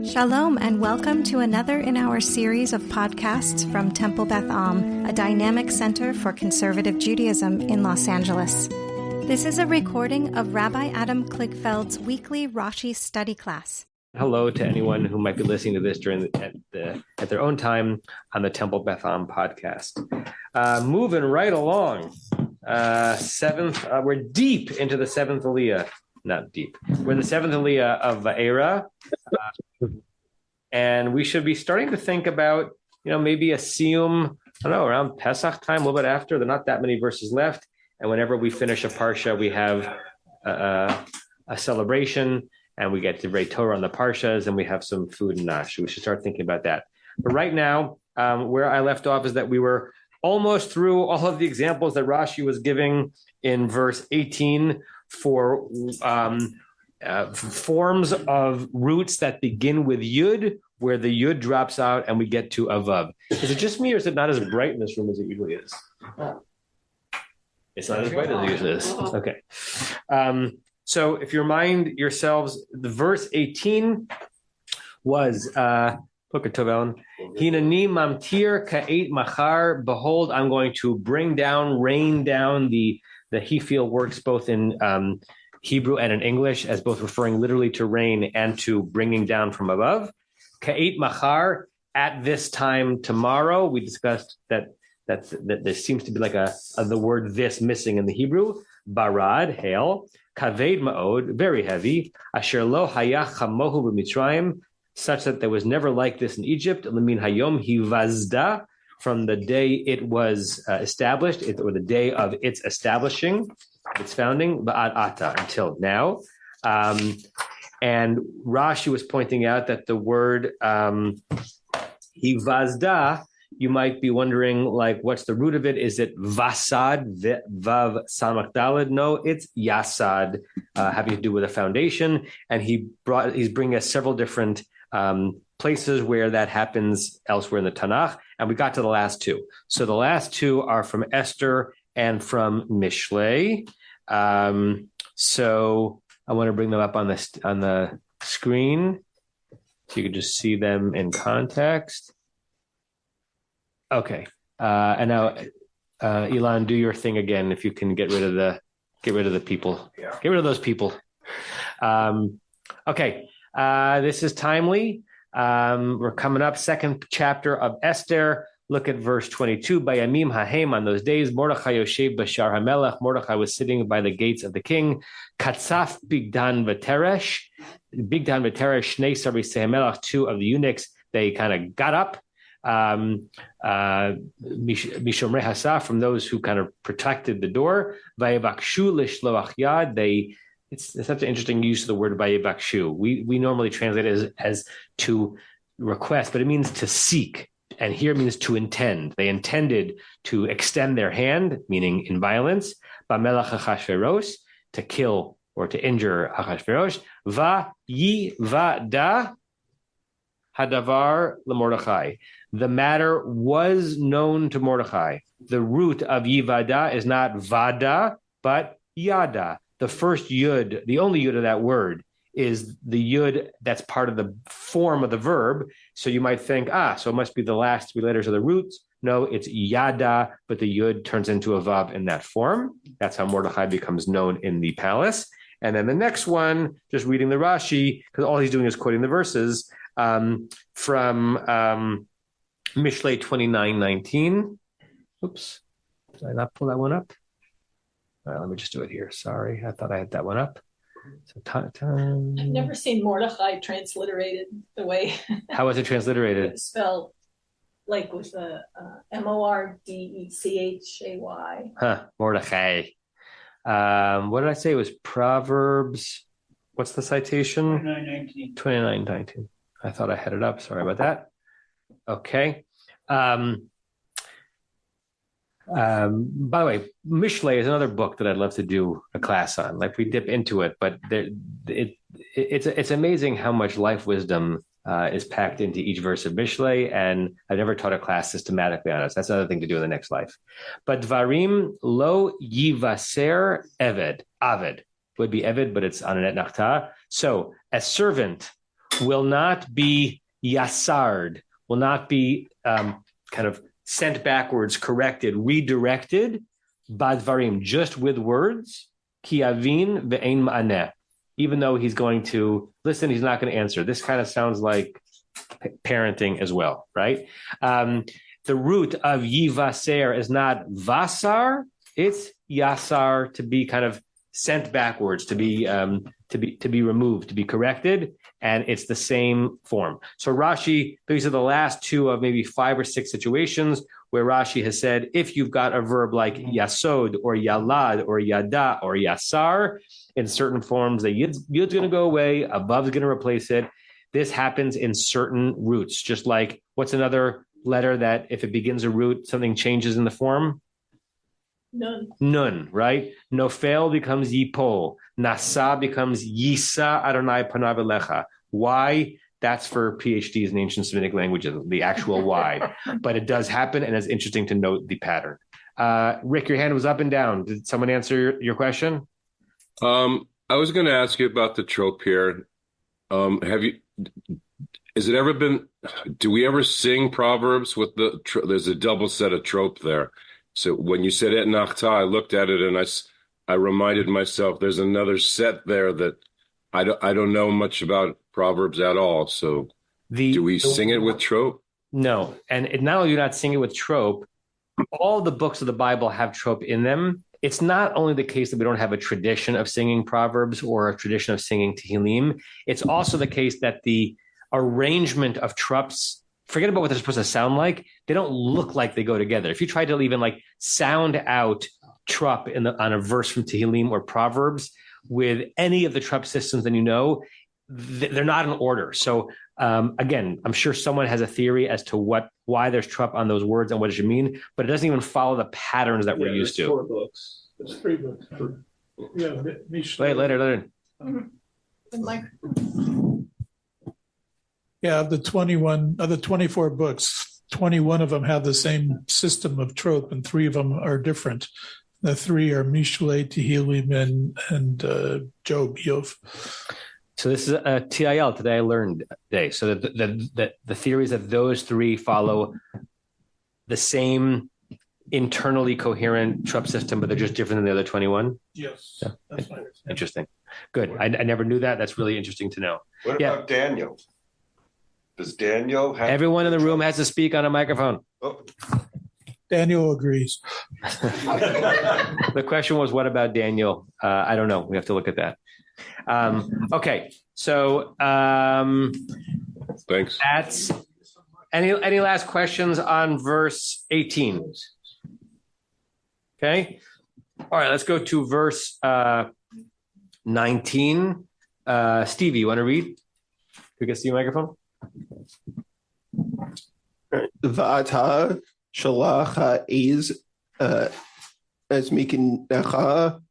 Shalom and welcome to another in our series of podcasts from Temple Beth Am, a dynamic center for conservative Judaism in Los Angeles. This is a recording of Rabbi Adam Kligfeld's weekly Rashi study class. Hello to anyone who might be listening to this at their own time on the Temple Beth Am podcast. Moving right along, we're deep into the seventh Aliyah. Not deep. We're in the seventh Aliyah of Va'era, and we should be starting to think about, maybe a siyum, around Pesach time, a little bit after. There are not that many verses left, and whenever we finish a parsha, we have a celebration, and we get to read Torah on the parshas, and we have some food and nash. We should start thinking about that. But right now, where I left off is that we were almost through all of the examples that Rashi was giving in verse 18 for forms of roots that begin with Yud, where the Yud drops out and we get to Avav. Is it just me, or is it not as bright in this room as it usually is? It's not as bright as it usually is. Okay. So if you remind yourselves, the verse 18 was Hinani mamtir ka'et machar. Behold, I'm going to rain down. The He-feel works both in Hebrew and in English as both referring literally to rain and to bringing down from above. Ka'et machar, at this time tomorrow. We discussed that there seems to be like the word this missing in the Hebrew. Barad, hail. Kaved ma'od, very heavy. Asher lo haya chamohu b'Mitzrayim, such that there was never like this in Egypt. Lemin hayom hivazda, from the day it was established, or the day of its establishing, its founding, ba'ad ata, until now. And Rashi was pointing out that the word hivazda, you might be wondering, what's the root of it? Is it vasad, vav samach daled? No, it's yasad, having to do with a foundation. And he's bringing us several different places where that happens elsewhere in the Tanakh. And we got to the last two. So the last two are from Esther and from Mishlei. So I want to bring them up on the screen so you can just see them in context. Okay, and now, Elon, do your thing again. If you can get rid of the people, Get rid of those people. Okay, this is timely. We're coming up, second chapter of Esther. Look at verse 22. Bayamim hahem, on those days, Mordechai yoshev b'shar hamelech. Mordechai was sitting by the gates of the king. Katzaf bigdan v'teresh, shnei sarisei hamelech, two of the eunuchs. They kind of got up. Mishomrei Hasaf, from those who kind of protected the door. Vayevakshu lishloach yad. It's such an interesting use of the word vayevakshu. We normally translate it as to request, but it means to seek, and here means to intend. They intended to extend their hand, meaning in violence. Bamelach Achashverosh, to kill or to injure Achashverosh. Vayivada hadavar leMordechai. The matter was known to Mordechai. The root of Yivada is not Vada, but Yada. The first Yud, the only Yud of that word, is the Yud that's part of the form of the verb. So you might think, so it must be the last three letters of the roots. No, it's Yada, but the Yud turns into a Vav in that form. That's how Mordechai becomes known in the palace. And then the next one, just reading the Rashi, because all he's doing is quoting the verses from Mishlei 29:19. Oops, did I not pull that one up? All right, let me just do it here. Sorry, I thought I had that one up. So I've never seen Mordechai transliterated the way. How was it transliterated? It's spelled like with a Mordechay. Mordechai. What did I say? It was Proverbs. What's the citation? 29:19. I thought I had it up. Sorry about that. Okay. By the way, Mishlei is another book that I'd love to do a class on. We dip into it, but it's amazing how much life wisdom is packed into each verse of Mishlei, and I've never taught a class systematically on it. So that's another thing to do in the next life. But Dvarim lo yivaser eved, aved would be eved, but it's on an et nachta. So a servant will not be yasard, will not be kind of sent backwards, corrected, redirected, badvarim, just with words, ki avin ve'ein ma'aneh. Even though he's going to listen, he's not going to answer. This kind of sounds like parenting as well, right? The root of yivaser is not vasar, it's yasar, to be kind of sent backwards, to be removed, to be corrected, and it's the same form. So Rashi, these are the last two of maybe 5 or 6 situations where Rashi has said, if you've got a verb like yasod or yalad or yada or yasar, in certain forms, the yid's going to go away, above is going to replace it. This happens in certain roots, just like what's another letter that if it begins a root, something changes in the form? Nun, right? Nofel becomes yipol. Nasa becomes yisa Adonai panav elecha. Why? That's for PhDs in ancient Semitic languages, the actual why. But it does happen, and it's interesting to note the pattern. Rick, your hand was up and down. Did someone answer your question? I was going to ask you about the trope here. Has it ever been, do we ever sing Proverbs with there's a double set of trope there. So when you said et nachta, I looked at it and I reminded myself there's another set there that I don't know much about Proverbs at all. So do we sing it with trope? No. And not only do you not sing it with trope, all the books of the Bible have trope in them. It's not only the case that we don't have a tradition of singing Proverbs or a tradition of singing Tehillim. It's also the case that the arrangement of tropes, forget about what they're supposed to sound like. They don't look like they go together. If you try to even like sound out trop on a verse from Tehillim or Proverbs with any of the trop systems, then they're not in order. So again, I'm sure someone has a theory as to why there's trop on those words and what it should mean, but it doesn't even follow the patterns that we're used to. 4 books. There's 3 books. Yeah, Later. Yeah, of the 24 books, 21 of them have the same system of trope, and 3 of them are different. The 3 are Mishle, Tehillim, and Job, Yov. So this is a TIL today. I learned today. So the theory is that those 3 follow the same internally coherent trop system, but they're just different than the other 21. Yes, yeah. That's my understanding. Interesting. Good. I never knew that. That's really interesting to know. What about Daniel? Does Daniel have... Everyone in the room has to speak on a microphone. Oh. Daniel agrees. The question was, what about Daniel? I don't know. We have to look at that. Okay. So thanks. That's any last questions on verse 18? Okay. All right. Let's go to verse 19. Stevie, you want to read? Who gets the microphone? Va'ata shalach ha'ez as mikinecha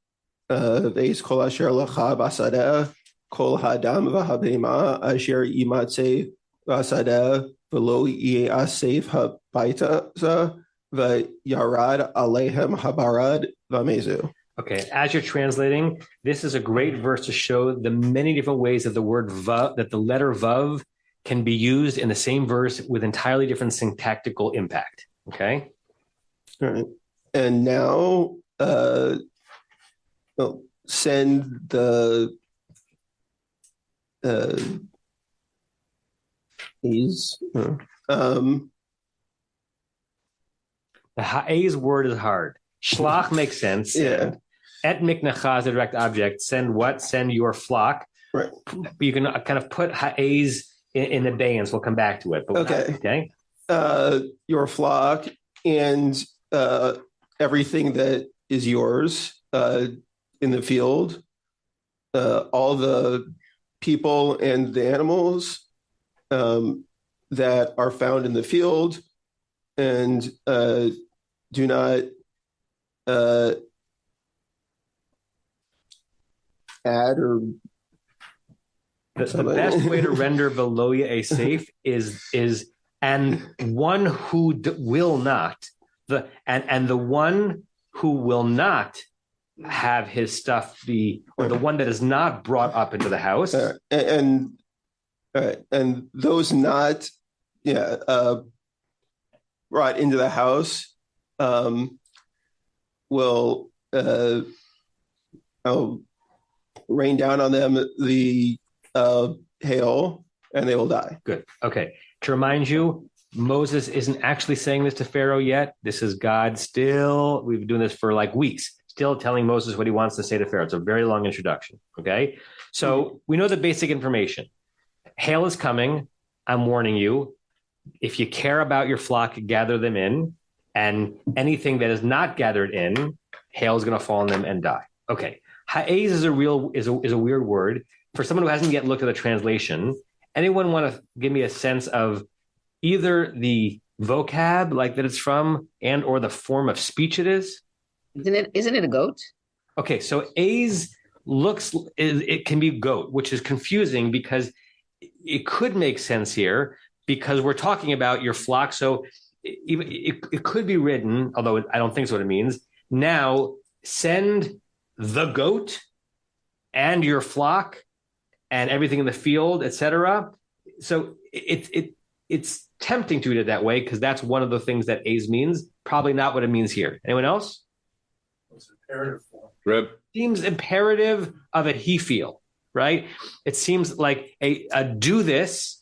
ve'ez kol asher lecha b'asadeh kol ha'adam v'ha'behema asher yimatzeh b'asadeh v'lo yi'asef ha'baita v'yarad alehem ha'barad v'amezu. Okay, as you're translating, this is a great verse to show the many different ways that the word vav, that the letter vav can be used in the same verse with entirely different syntactical impact. Okay. All right. And now send the these. The ha'ez word is hard. Shlach makes sense. Yeah. Et miknecha is a direct object. Send what? Send your flock. Right. You can kind of put ha'ez in abeyance. We'll come back to it. But okay. Your flock and everything that is yours in the field, all the people and the animals that are found in the field, and do not add or the best way to render veloya a safe is and one who will not the one who will not have his stuff be, or the one that is not brought up into the house. And All right. And those not brought into the house will rain down on them the hail, and they will die. Good. Okay. To remind you, Moses isn't actually saying this to Pharaoh yet. This is God still. We've been doing this for like weeks, still telling Moses what he wants to say to Pharaoh. It's a very long introduction. Okay. So we know the basic information. Hail is coming. I'm warning you. If you care about your flock, gather them in. And anything that is not gathered in, hail is going to fall on them and die. Okay. Ha'ez is a weird word. For someone who hasn't yet looked at the translation, anyone want to give me a sense of either the vocab, like that it's from, and or the form of speech it is? Isn't it a goat? Okay, so ez it can be goat, which is confusing because it could make sense here because we're talking about your flock. So it could be written, although I don't think it's what it means. Now send the goat and your flock and everything in the field, etc. So it's tempting to read it that way because that's one of the things that "az" means. Probably not what it means here. Anyone else? It's imperative form. Reb? Seems imperative of a he feel, right? It seems like a do this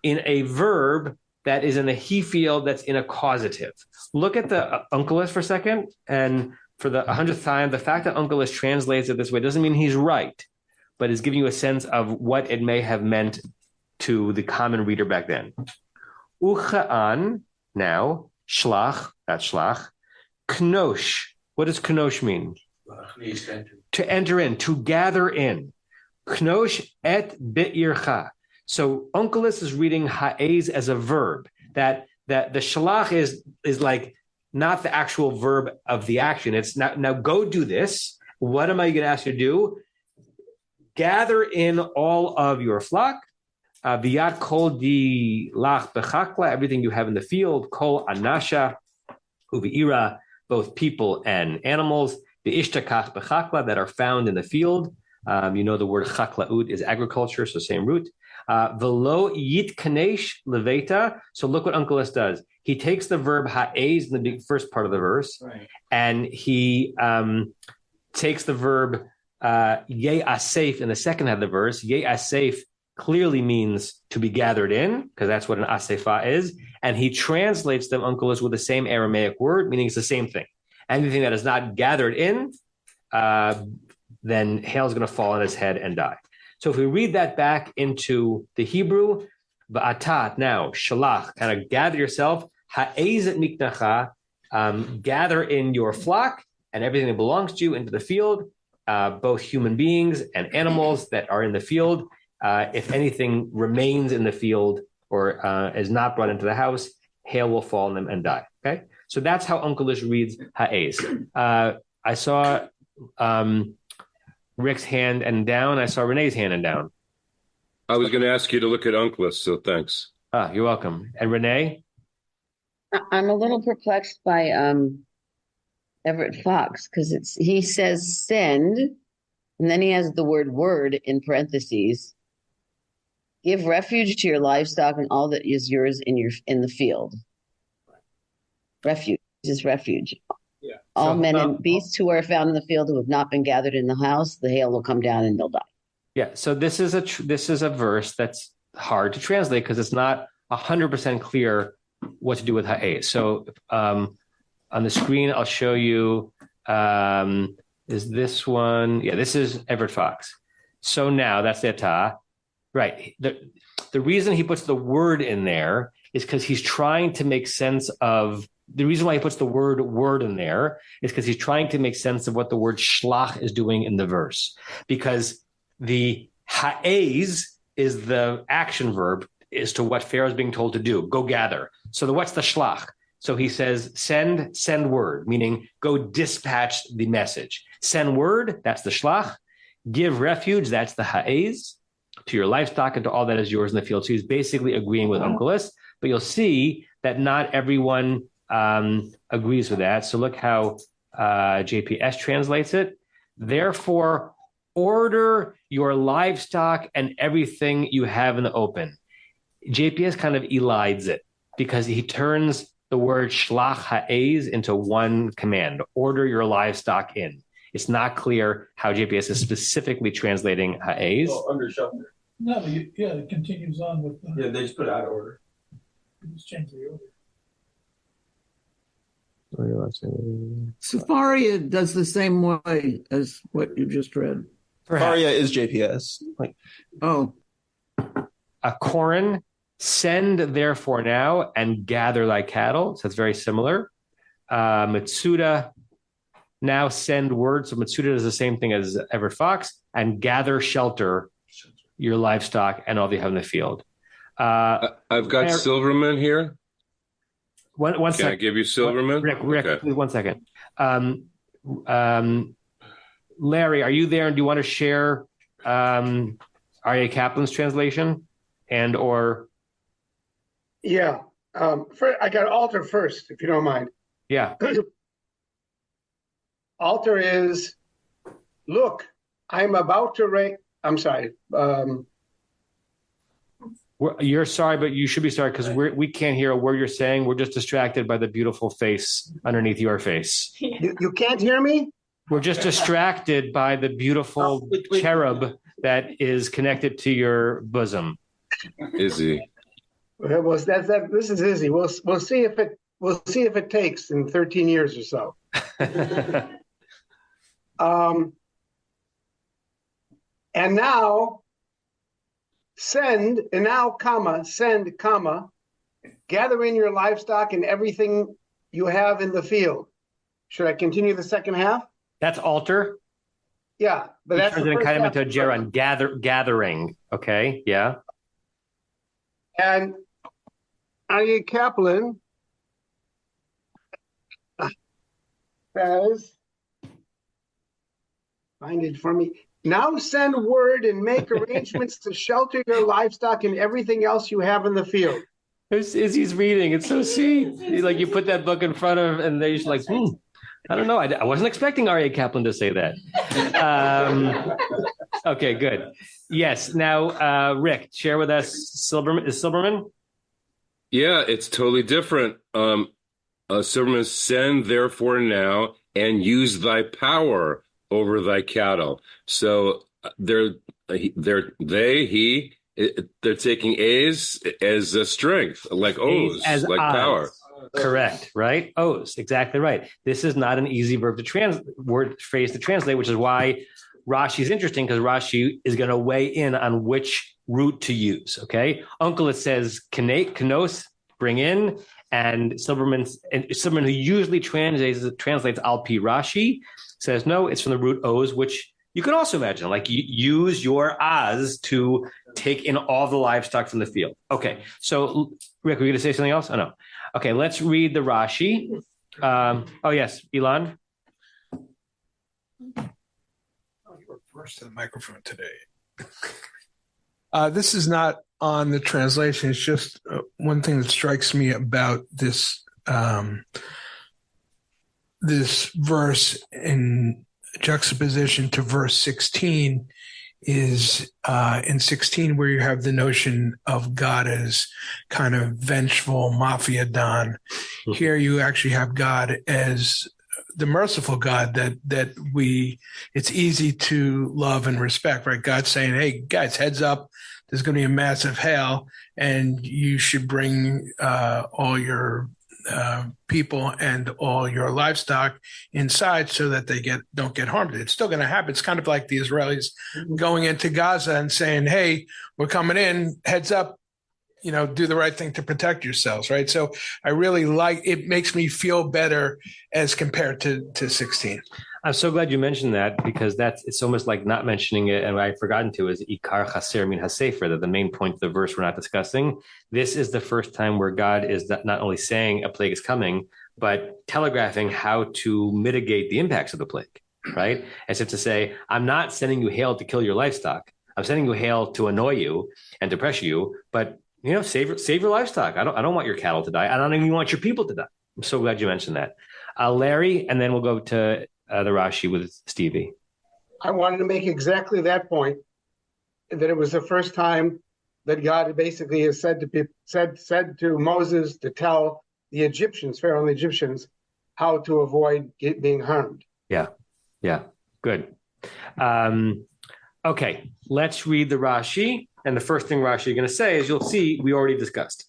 in a verb that is in a he feel that's in a causative. Look at the Unkelist for a second, and for the 100th time, the fact that Unkelist translates it this way doesn't mean he's right, but is giving you a sense of what it may have meant to the common reader back then. Ucha'an, now, shlach, that's shlach. Knosh, what does knosh mean? To enter in, to gather in. Knosh et be'ircha. So Unkelist is reading ha'ez as a verb, that the shlach is like not the actual verb of the action. It's now go do this. What am I going to ask you to do? Gather in all of your flock. Biyat kol di lach bechakla, everything you have in the field. Kol anasha uvi'ira, both people and animals. The ishtakach bechakla, that are found in the field. You know the word chaklaut is agriculture, so same root. Velo yitkanesh leveta. So look what Unkelist does. He takes the verb ha'ez in the first part of the verse, right, and he takes the verb ye'asef in the second half of the verse. Ye'asef clearly means to be gathered in, because that's what an asefa is. And he translates them, Unkelist, with the same Aramaic word, meaning it's the same thing. Anything that is not gathered in, then hail is going to fall on his head and die. So if we read that back into the Hebrew, ba'atat, now, shalach, kind of gather yourself, ha'ez et miknacha, gather in your flock and everything that belongs to you into the field, both human beings and animals that are in the field. If anything remains in the field or is not brought into the house, hail will fall on them and die. Okay, so that's how Unkelist reads ha'ez. I saw Rick's hand and down. I saw Renee's hand and down. I was going to ask you to look at Unkelist, so thanks. You're welcome. And Renee? I'm a little perplexed by Everett Fox because he says send, and then he has the word in parentheses. Give refuge to your livestock and all that is yours in the field. Refuge is refuge. Yeah. All men and beasts who are found in the field who have not been gathered in the house, the hail will come down and they'll die. Yeah. So this is a verse that's hard to translate because it's not 100% clear what to do with ha'ez. So on the screen, I'll show you. Is this one? Yeah, this is Everett Fox. So now that's the atah. Right. The reason he puts the word in there is because he's trying to make sense of the reason why he puts the word in there is because he's trying to make sense of what the word shlach is doing in the verse. Because the ha'ez is the action verb as to what Pharaoh is being told to do. Go gather. So what's the shlach? So he says, send word, meaning go dispatch the message. Send word, that's the shlach. Give refuge, that's the ha'ez, to your livestock and to all that is yours in the field. So he's basically agreeing with Unkelist, but you'll see that not everyone agrees with that. So look how JPS translates it. Therefore, order your livestock and everything you have in the open. JPS kind of elides it because he turns the word shlach ha'ez into one command, order your livestock in. It's not clear how JPS is specifically translating ha'ez. Under shelter. No, it continues on with. Yeah, they just put it out of order. Just change the order. Safaria does the same way as what you just read. Faria is JPS. A Koran, send therefore now and gather thy cattle. So that's very similar. Mitsuda, now send word. So Mitsuda is the same thing as Everett Fox, and gather shelter your livestock and all that you have in the field. I've got Silverman here. One Can second. I give you Silverman? Rick, Okay. please, 1 second. Larry, are you there? And do you want to share R.A. Kaplan's translation and or? Yeah. I got altar first, if you don't mind. Yeah. Altar is, look, I'm about to I'm sorry. You're sorry, but you should be sorry because we can't hear a word you're saying. We're just distracted by the beautiful face underneath your face. You can't hear me? We're just distracted by the beautiful cherub that is connected to your bosom. Izzy. Well, this is Izzy. We'll see if it takes in 13 years or so. And now send, gather in your livestock and everything you have in the field. Should I continue the second half? That's altar. Yeah, but that's turns it kind of into a gerund, gathering. Okay, yeah. And R.A. Kaplan says, find it for me. Now send word and make arrangements to shelter your livestock and everything else you have in the field. Izzy's reading. It's so sweet. Like you put that book in front of, and they're just like, I don't know. I wasn't expecting R.A. Kaplan to say that. Okay, good. Yes. Now, Rick, share with us Silberman. Yeah, it's totally different. Silberman, send therefore now and use thy power over thy cattle. So they're taking A's as a strength, like O's, as like O's. Power. Correct, right? O's, exactly right. This is not an easy phrase to translate, which is why Rashi is interesting, because Rashi is going to weigh in on which root to use. Okay, Uncle, it says kanos, bring in, and Silberman, who usually translates al pi Rashi, says no, it's from the root O's, which you can also imagine, like you use your az to take in all the livestock from the field. Okay, so Rick, were you going to say something else? Oh, no. Okay, let's read the Rashi. Oh, yes, Elon. Oh, you were first to the microphone today. This is not on the translation. It's just one thing that strikes me about this this verse in juxtaposition to verse 16 is in 16 where you have the notion of God as kind of vengeful mafia don. Here you actually have God as the merciful God that it's easy to love and respect, right? God's saying, hey guys, heads up, there's going to be a massive hail and you should bring all your people and all your livestock inside so that they don't get harmed. It's still going to happen. It's kind of like the Israelis going into Gaza and saying, hey, we're coming in, heads up, do the right thing to protect yourselves, right? So I really it makes me feel better as compared to 16. I'm so glad you mentioned that, because it's almost like not mentioning it, and I've forgotten to, is Ikar Chaser Min HaSefer, that the main point of the verse we're not discussing. This is the first time where God is not only saying a plague is coming, but telegraphing how to mitigate the impacts of the plague, right? As if to say, I'm not sending you hail to kill your livestock. I'm sending you hail to annoy you and to pressure you, but save your livestock. I don't want your cattle to die. I don't even want your people to die. I'm so glad you mentioned that. Larry, and then we'll go to the Rashi with Stevie. I wanted to make exactly that point, that it was the first time that God basically has said to people, said to Moses to tell the Egyptians, Pharaoh and the Egyptians, how to avoid being harmed. Yeah. Good. Okay, let's read the Rashi. And the first thing Rashi is going to say is, you'll see, we already discussed.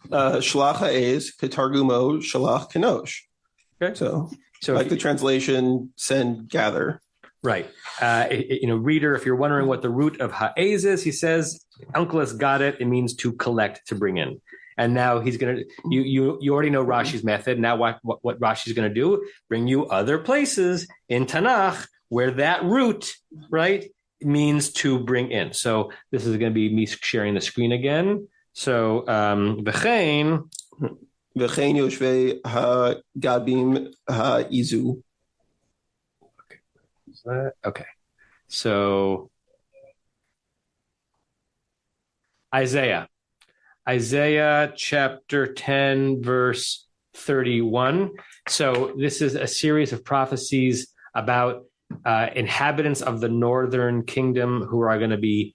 Shalach ha'ez ketargumo shalach kenosh. Okay. So like the translation, send, gather. Right. Reader, if you're wondering what the root of ha'ez is, he says, Uncle got it. It means to collect, to bring in. And now he's going to, you already know Rashi's method. Now what Rashi's going to do, bring you other places in Tanakh where that root, right, means to bring in. So this is going to be me sharing the screen again. So, v'chein yoshvei ha'gabim ha'izu. Okay. So Isaiah chapter 10, verse 31. So this is a series of prophecies about inhabitants of the northern kingdom who are going to be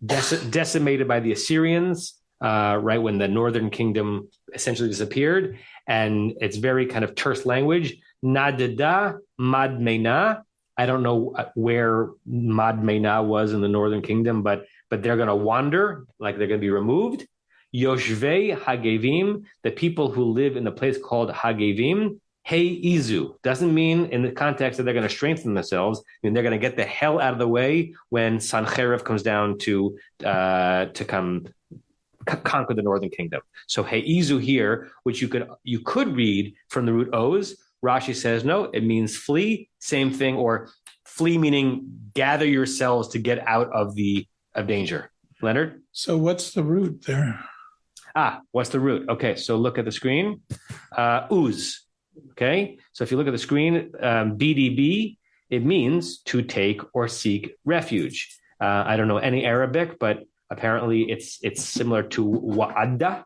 decimated by the Assyrians, right when the northern kingdom essentially disappeared. And it's very kind of terse language. Nadada madmena. I don't know where madmena was in the northern kingdom, but they're going to wander, like they're going to be removed. Yoshvei Hagevim, the people who live in the place called Hagevim. Hey Izu doesn't mean in the context that they're going to strengthen themselves. I mean, they're going to get the hell out of the way when Sancherib comes down to come conquer the northern kingdom. So Hey Izu here, which you could read from the root Oz. Rashi says no, it means flee. Same thing, or flee meaning gather yourselves to get out of danger. Leonard? So what's the root there? What's the root? Okay, so look at the screen. Uz. Okay, so if you look at the screen, BDB, it means to take or seek refuge. I don't know any Arabic, but apparently it's similar to wa'adda,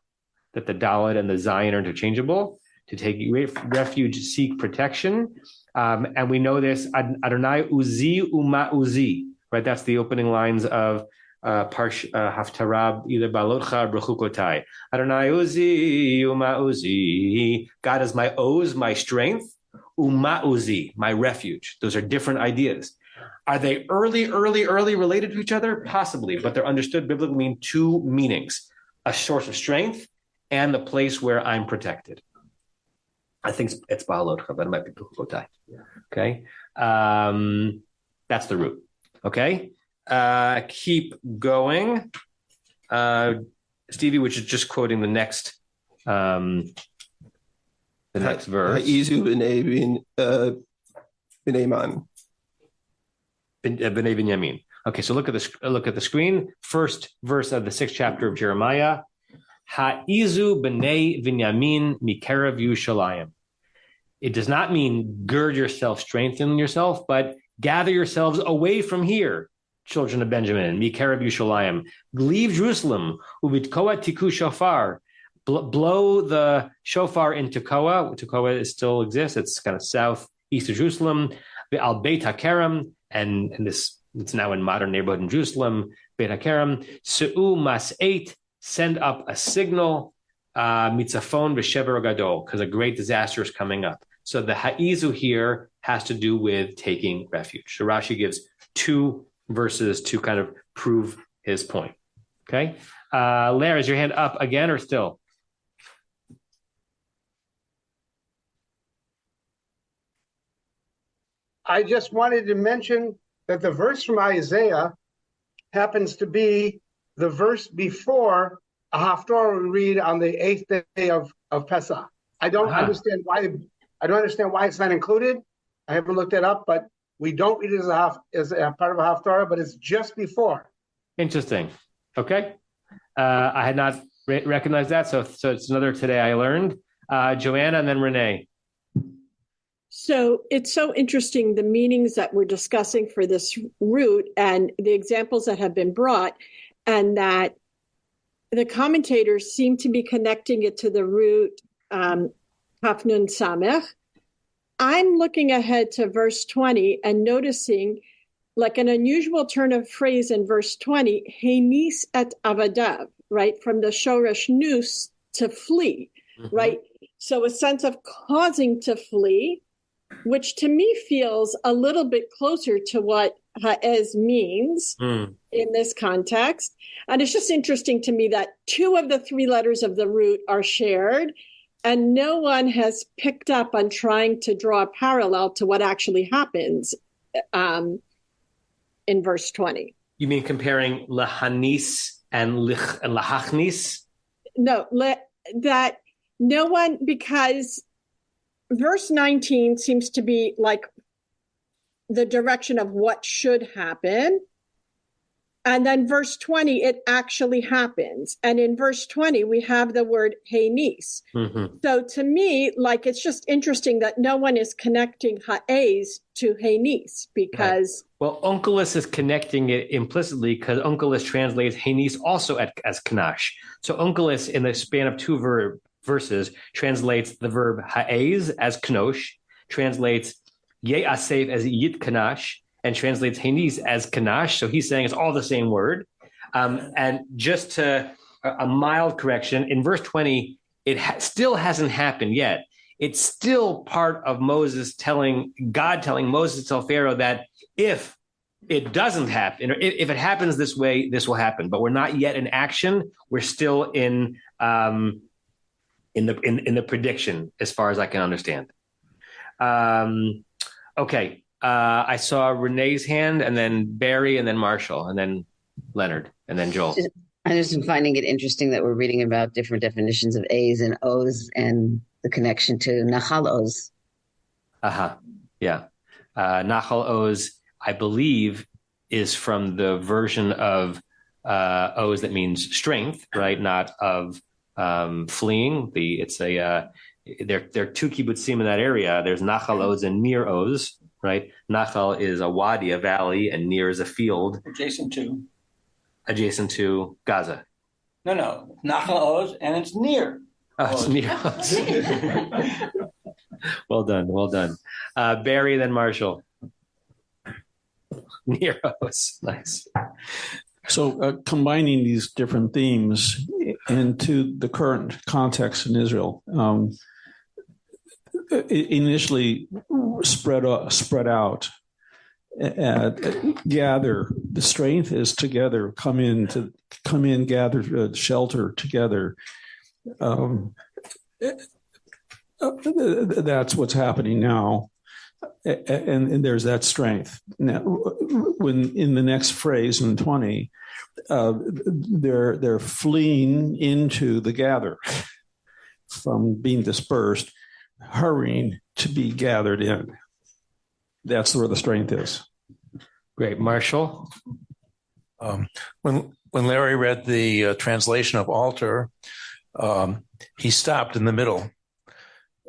that the Dalet and the Zayin are interchangeable. To take refuge, seek protection. And we know this, Adonai Uzi Uma Uzi, right? That's the opening lines of Haftarah, either Balotcha or Brechukotai. Adonai Uzi Uma Uzi. God is my Oz, my strength. Uma Uzi, my refuge. Those are different ideas. Are they early related to each other? Possibly, but they're understood biblically mean two meanings: a source of strength and the place where I'm protected. I think it's Baalotcha, but it might be Buchukotai. Okay. That's the root. Okay. Keep going. Stevie, which is just quoting the next verse. Izu b'nei man. B'nei Binyamin. Okay, so look at the screen. First verse of the 6th chapter of Jeremiah. Ha'izu b'nei Binyamin mikerev Yushalayim. It does not mean gird yourself, strengthen yourself, but gather yourselves away from here, children of Benjamin. Mikerev Yushalayim. Leave Jerusalem. Ubitkoa tiku shofar. Blow the shofar in Tekoa. Tekoa still exists. It's kind of southeast of Jerusalem. The Al Beit HaKerem, and this it's now in modern neighborhood in Jerusalem. Beit HaKerem. Se'u mas'eit. Send up a signal, mitzafon v'shever gadol, because a great disaster is coming up. So the ha'izu here has to do with taking refuge. So Rashi gives 2 verses to kind of prove his point. Okay. Lara, is your hand up again or still? I just wanted to mention that the verse from Isaiah happens to be the verse before a haftarah we read on the 8th day of Pesach. I don't understand why. I don't understand why it's not included. I haven't looked it up, but we don't read it as a part of a haftarah, but it's just before. Interesting. Okay, I had not recognized that, so it's another today I learned. Joanna and then Renee. So it's so interesting, the meanings that we're discussing for this root and the examples that have been brought, and that the commentators seem to be connecting it to the root Kaf Nun Samech. I'm looking ahead to verse 20 and noticing like an unusual turn of phrase in verse 20, Henis et avadav, right? From the shoresh nous, to flee, right? So a sense of causing to flee, which to me feels a little bit closer to what ha'ez means in this context. And it's just interesting to me that 2 of the 3 letters of the root are shared, and no one has picked up on trying to draw a parallel to what actually happens in verse 20. You mean comparing lahanis and lahachnis? No, that no one, because verse 19 seems to be like the direction of what should happen. And then verse 20, it actually happens. And in verse 20, we have the word henis. So to me, like, it's just interesting that no one is connecting ha'ez to henis because... Right. Well, Onkelos is connecting it implicitly because Onkelos translates henis also as kanash. So Onkelos, in the span of 2 verses, translates the verb ha'ez as knosh, translates ye'asev as yit kanash, and translates henis as kanash. So he's saying it's all the same word. And just to a mild correction, in verse 20, it still hasn't happened yet. It's still part of God telling Moses to tell Pharaoh that if it doesn't happen, or if it happens this way, this will happen. But we're not yet in action. We're still in the prediction, as far as I can understand. Okay. I saw Renee's hand, and then Barry, and then Marshall, and then Leonard, and then Joel. I'm just finding it interesting that we're reading about different definitions of A's and O's and the connection to Nachal O's. Yeah. Nachal O's, I believe, is from the version of O's that means strength, right? Not of fleeing. There are 2 kibbutzim in that area. There's Nachal O's and Nir O's. Right, Nachal is a wadi, a valley, and Nir is a field Adjacent to Gaza. No, Nachal Oz, and it's near. Oh, it's Nir Oz. Well done. Barry, then Marshall. Nir Oz, nice. So combining these different themes into the current context in Israel. Initially spread out, gather. The strength is together. Come in, gather shelter together. That's what's happening now, and there's that strength. Now, when in the next phrase in 20, they're fleeing into the gather from being dispersed, hurrying to be gathered in. That's where the strength is. Great. Marshall? When Larry read the translation of altar, he stopped in the middle.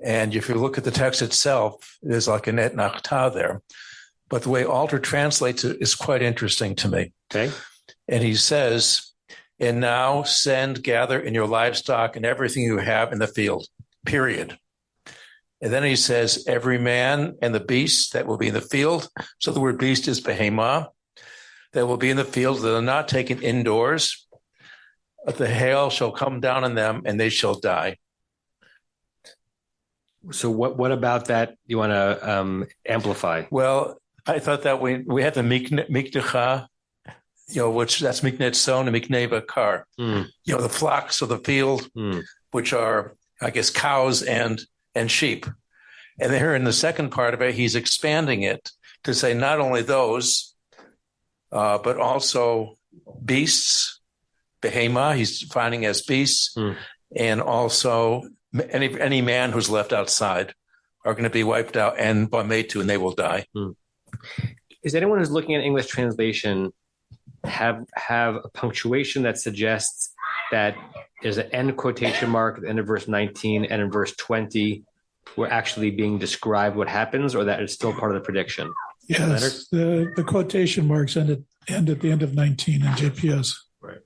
And if you look at the text itself, there's like an et nachta there. But the way altar translates it is quite interesting to me. Okay. And he says, and now gather in your livestock and everything you have in the field, period. And then he says, every man and the beast that will be in the field. So the word beast is behemah, that will be in the field that are not taken indoors. But the hail shall come down on them and they shall die. So what about that you want to amplify? Well, I thought that we have the miknecha, which that's miknet son and miknei bakar. The flocks of the field, which are, I guess, cows and sheep. And here in the second part of it, he's expanding it to say not only those, but also beasts, behemah, he's defining as beasts, and also any man who's left outside are going to be wiped out and bametu, and they will die. Is anyone who's looking at English translation have a punctuation that suggests that there's an end quotation mark at the end of verse 19 and in verse 20 we're actually being described what happens, or that is still part of the prediction? Yes, the quotation marks end at the end of 19 in JPS. Right.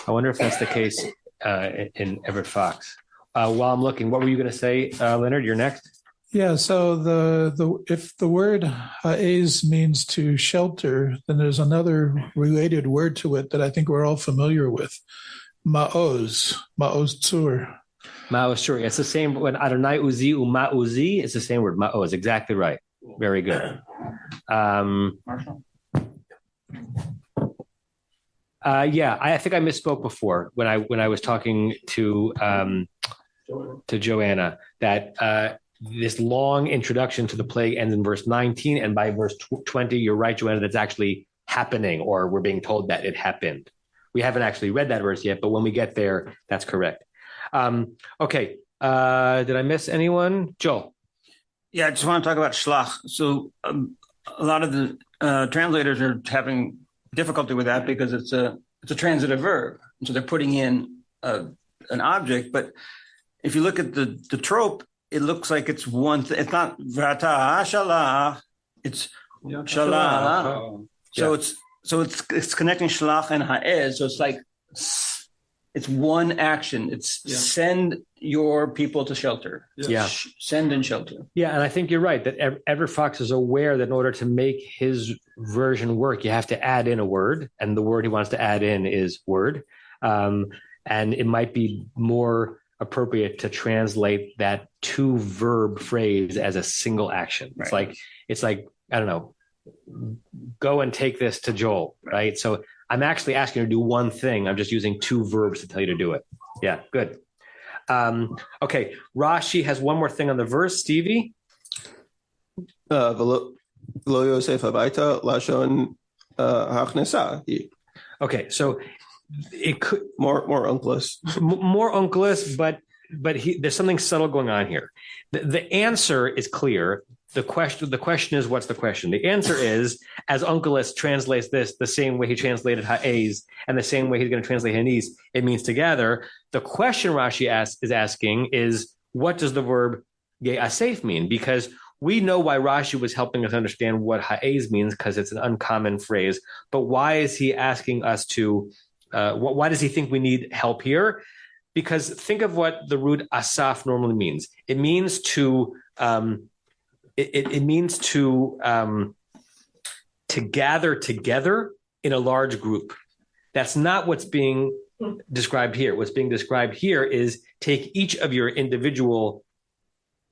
I wonder if that's the case in Everett Fox. While I'm looking, what were you going to say, Leonard? You're next. Yeah, so the if the word ha'ez means to shelter, then there's another related word to it that I think we're all familiar with, ma'oz tzur. Ma'oz, sure. It's the same when Adonai Uzi Uma Uzi. It's the same word. Ma'oz, exactly right. Very good. Marshall? Yeah, I think I misspoke before when I was talking to Joanna that this long introduction to the plague ends in verse 19, and by verse 20, you're right, Joanna, that's actually happening, or we're being told that it happened. We haven't actually read that verse yet, but when we get there, that's correct. Okay, did I miss anyone? Joel? Yeah, I just want to talk about shlach. So a lot of the translators are having difficulty with that because it's a transitive verb. So they're putting in an object, but if you look at the trope, it looks like it's one thing. It's not v'ata shalach. It's shalach. So it's connecting shalach and ha'ez. So it's like it's one action. It's send your people to shelter. Yeah. Send and shelter. Yeah, and I think you're right that Everett Fox is aware that in order to make his version work, you have to add in a word, and the word he wants to add in is word. And it might be more appropriate to translate that two verb phrase as a single action. Right. It's like I don't know, go and take this to Joel, right? So I'm actually asking you to do one thing. I'm just using two verbs to tell you to do it. Yeah, good. Okay, Rashi has one more thing on the verse. Stevie? V'lo Yosef habayta lashon hachnesa. Okay, so it could more uncless, but there's something subtle going on here. The answer is clear. The question is, what's the question? The answer is, as Uncleus translates this the same way he translated ha'ez and the same way he's going to translate hanis, it means together. The question Rashi is asking is, what does the verb ye'asef mean? Because we know why Rashi was helping us understand what ha'ez means, because it's an uncommon phrase. But why is he asking us to, why does he think we need help here? Because think of what the root asaf normally means. It means to... It means to gather together in a large group. That's not what's being described here. What's being described here is take each of your individual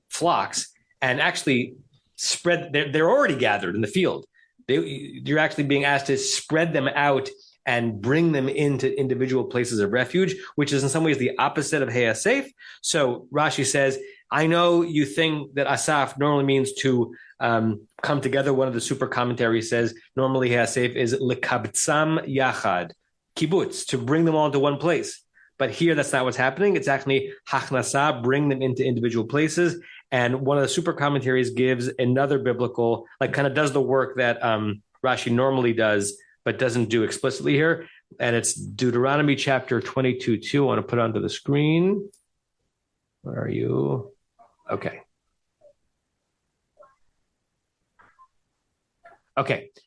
flocks and actually spread. They're already gathered in the field. You're actually being asked to spread them out and bring them into individual places of refuge, which is in some ways the opposite of Hayasef. So Rashi says, I know you think that Asaf normally means to come together. One of the super commentaries says normally Hayasef is lekabtzam yachad, kibbutz, to bring them all into one place. But here that's not what's happening. It's actually hachnasa, bring them into individual places. And one of the super commentaries gives another biblical, kind of does the work that Rashi normally does, but doesn't do explicitly here. And it's Deuteronomy chapter 22:2. I want to put it onto the screen. Where are you? Okay.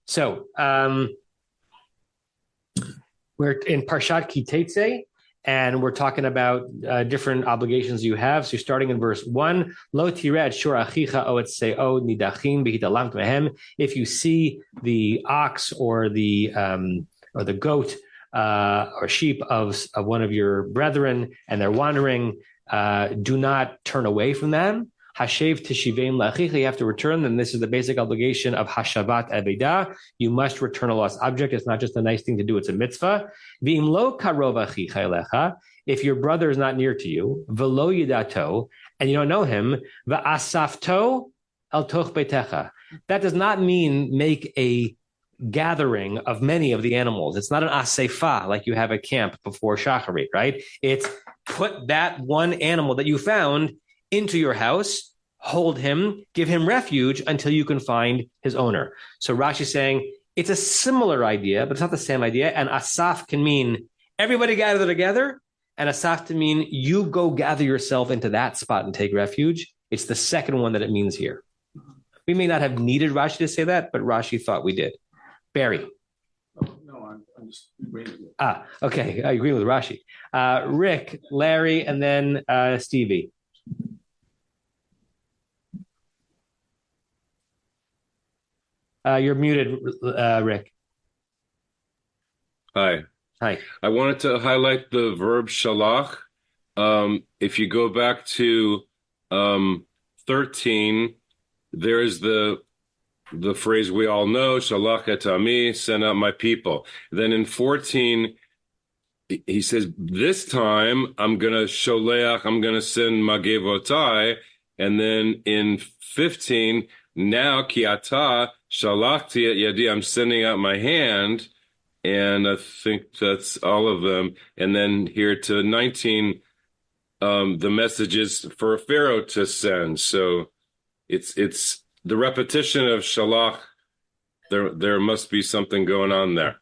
So we're in Parshat Ki Tetzei, and we're talking about different obligations you have. So you're starting in verse 1. Lo tired shor achicha o etzeo nidachim b'hitalamت mehem. If you see the ox or the goat or sheep of one of your brethren and they're wandering, do not turn away from them. Hashev tishivein lachicha, you have to return them. This is the basic obligation of hashavat avedah. You must return a lost object. It's not just a nice thing to do, it's a mitzvah. V'im lo karov achicha elecha, if your brother is not near to you, v'lo yidato, and you don't know him, v'asafto el toch beitecha. That does not mean make a gathering of many of the animals. It's not an asefa like you have at camp before shacharit, right? It's put that one animal that you found into your house, hold him, give him refuge until you can find his owner. So Rashi is saying it's a similar idea, but it's not the same idea. And asaf can mean everybody gather together, and asaf to mean you go gather yourself into that spot and take refuge. It's the second one that it means here. We may not have needed Rashi to say that, but Rashi thought we did. Barry. No, I'm just agreeing. Okay. I agree with Rashi. Rick, Larry, and then Stevie. You're muted, Rick. Hi. I wanted to highlight the verb shalach. If you go back to 13, there's the phrase we all know, shalach et ami, send out my people. Then in 14, he says, this time I'm going to sholeach, I'm going to send magevotai. And then in 15, now ki ata shalachti et yadi, I'm sending out my hand. And I think that's all of them. And then here to 19, the message is for Pharaoh to send. So it's the repetition of shalach. There must be something going on there.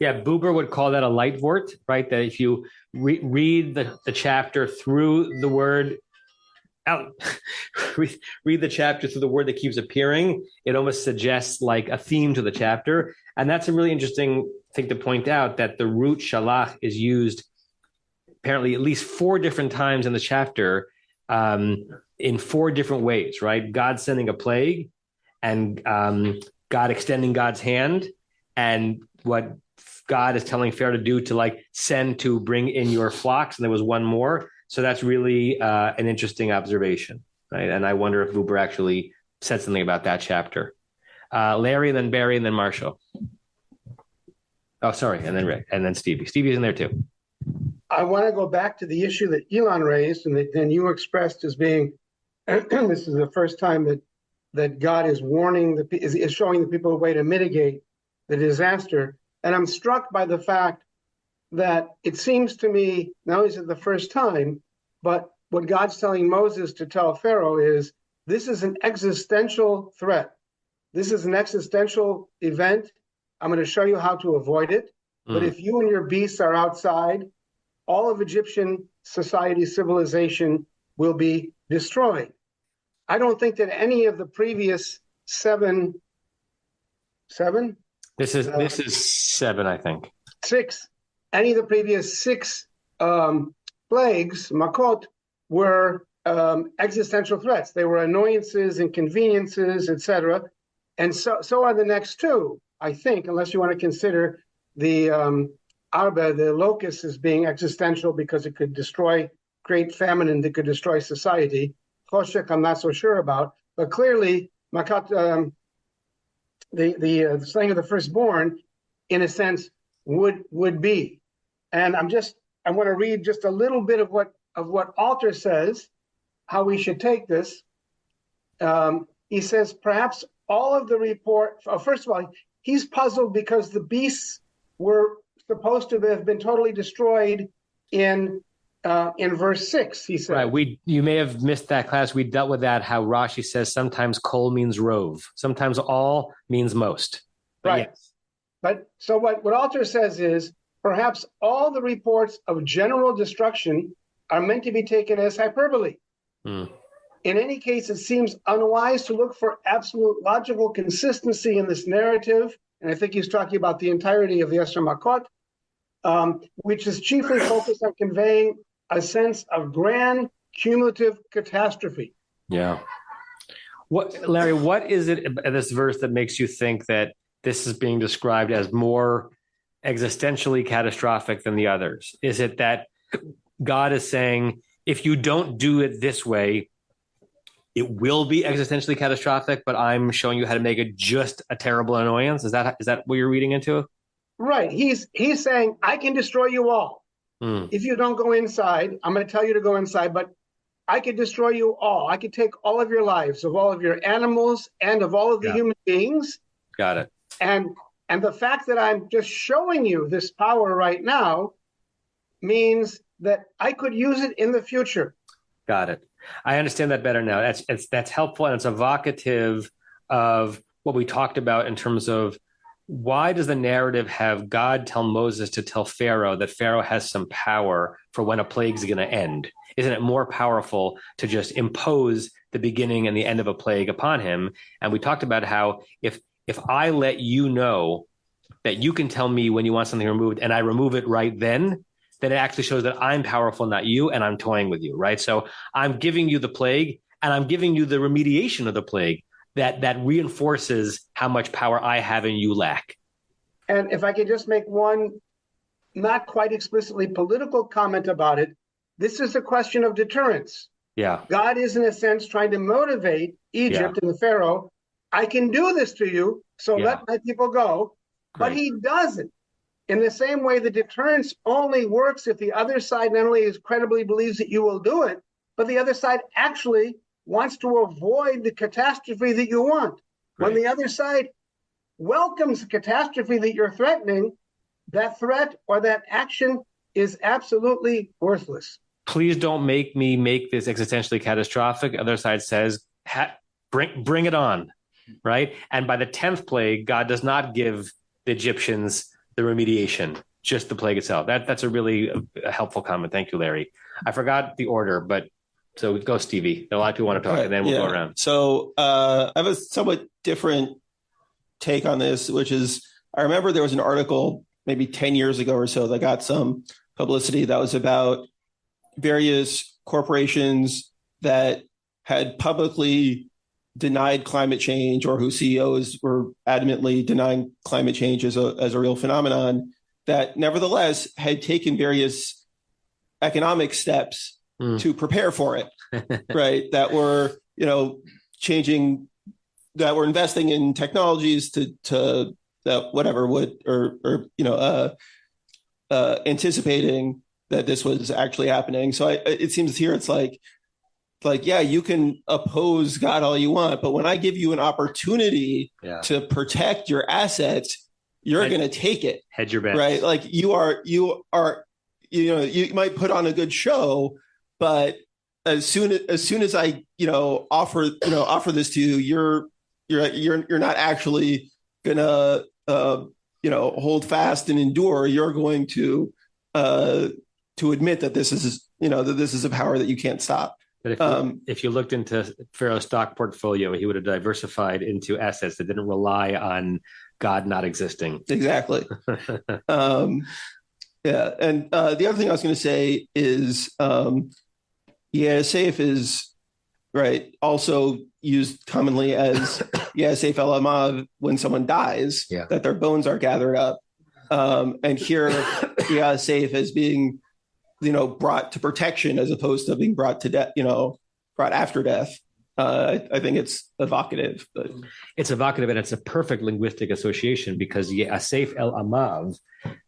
Yeah, Buber would call that a light vort, right? That if you read the chapter through the word out, read the chapter through the word that keeps appearing, it almost suggests like a theme to the chapter. And that's a really interesting thing to point out, that the root shalach is used apparently at least 4 different times in the chapter, in 4 different ways, right? God sending a plague, and God extending God's hand, and what God is telling Pharaoh to do, to like send to bring in your flocks. And there was one more. So that's really an interesting observation, right? And I wonder if Buber actually said something about that chapter. Larry, then Barry, and then Marshall. Oh, sorry. And then Rick, and then Stevie. Stevie's in there too. I want to go back to the issue that Elon raised, and that then you expressed as being, this is the first time that God is warning, is showing the people a way to mitigate the disaster. And I'm struck by the fact that it seems to me, not only is it the first time, but what God's telling Moses to tell Pharaoh is, this is an existential threat. This is an existential event. I'm going to show you how to avoid it. But if you and your beasts are outside, all of Egyptian society, civilization will be destroyed. I don't think that any of the previous seven? This is 7, I think. 6. Any of the previous 6 plagues, makot, were existential threats. They were annoyances, inconveniences, etc. And so are the next 2, I think, unless you want to consider the arba, the locust, as being existential because it could create famine, and it could destroy society. Choshek, I'm not so sure about, but clearly, makat, the slaying of the firstborn, in a sense, would be. And I want to read just a little bit of what Alter says, how we should take this. He says, perhaps all of the report. First of all, he's puzzled because the beasts were supposed to have been totally destroyed in verse 6. He said, right. You may have missed that class. We dealt with that. How Rashi says sometimes kol means rov, sometimes all means most. But right. Yes. But so what Alter says is, perhaps all the reports of general destruction are meant to be taken as hyperbole. In any case, it seems unwise to look for absolute logical consistency in this narrative. And I think he's talking about the entirety of the Esther Makot, which is chiefly focused on conveying a sense of grand cumulative catastrophe. Yeah. Larry, what is it in this verse that makes you think that this is being described as more existentially catastrophic than the others? Is it that God is saying, if you don't do it this way, it will be existentially catastrophic, but I'm showing you how to make it just a terrible annoyance? Is that what you're reading into? Right. He's saying, I can destroy you all. If you don't go inside, I'm going to tell you to go inside, but I could destroy you all. I could take all of your lives, of all of your animals, and of all of the human beings. Got it. And the fact that I'm just showing you this power right now means that I could use it in the future. Got it. I understand that better now. That's helpful, and it's evocative of what we talked about in terms of, why does the narrative have God tell Moses to tell Pharaoh that Pharaoh has some power for when a plague is going to end? Isn't it more powerful to just impose the beginning and the end of a plague upon him? And we talked about how if I let you know that you can tell me when you want something removed and I remove it right then it actually shows that I'm powerful, not you, and I'm toying with you, right? So I'm giving you the plague and I'm giving you the remediation of the plague. that reinforces how much power I have and you lack. And if I could just make one not quite explicitly political comment about it, this is a question of deterrence. Yeah. God is, in a sense, trying to motivate Egypt and the Pharaoh. I can do this to you, so let my people go. But he doesn't. In the same way, the deterrence only works if the other side not only credibly believes that you will do it, but the other side actually wants to avoid the catastrophe that you want. When the other side welcomes the catastrophe that you're threatening, that threat or that action is absolutely worthless. Please don't make me make this existentially catastrophic. Other side says, bring it on, right? And by the 10th plague, God does not give the Egyptians the remediation, just the plague itself. That's a really helpful comment. Thank you, Larry. I forgot the order, but so go, Stevie. A lot of people want to talk, and then we'll go around. So I have a somewhat different take on this, which is I remember there was an article maybe 10 years ago or so that got some publicity that was about various corporations that had publicly denied climate change or whose CEOs were adamantly denying climate change as a real phenomenon, that nevertheless had taken various economic steps to prepare for it, right? That were, changing, that were investing in technologies to that whatever would, anticipating that this was actually happening. So it seems here it's like, yeah, you can oppose God all you want, but when I give you an opportunity to protect your assets, you're going to take it. Hedge your bets, right? Like you might put on a good show, but as soon as I, offer this to you, you're not actually gonna, hold fast and endure. You're going to admit that this is a power that you can't stop. But if you looked into Pharaoh's stock portfolio, he would have diversified into assets that didn't rely on God not existing. Exactly. Yeah. And the other thing I was going to say is, safe is right. Also used commonly as safe el amav when someone dies, that their bones are gathered up. And here, safe as being, brought to protection as opposed to being brought to death, brought after death. I think it's evocative. But it's evocative, and it's a perfect linguistic association because safe el amav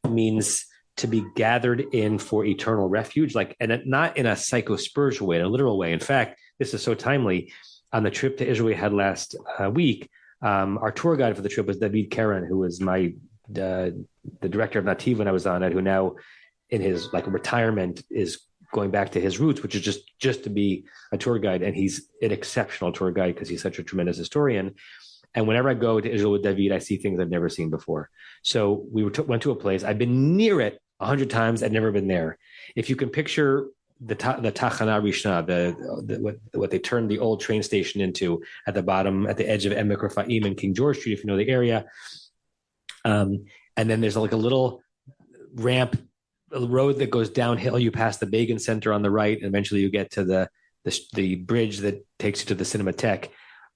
means to be gathered in for eternal refuge, and not in a psychospiritual way, in a literal way. In fact, this is so timely. On the trip to Israel we had last week, our tour guide for the trip was David Karen, who was the director of Nativ when I was on it, who now in his retirement is going back to his roots, which is just to be a tour guide. And he's an exceptional tour guide because he's such a tremendous historian. And whenever I go to Israel with David, I see things I've never seen before. So we went to a place. I've been near it 100 times. I've never been there. If you can picture the Tachana Rishna, what they turned the old train station into at the bottom, at the edge of Emek Rafaim and King George Street, if you know the area. And then there's a little ramp, a road that goes downhill. You pass the Begin Center on the right, and eventually you get to the bridge that takes you to the Cinematheque.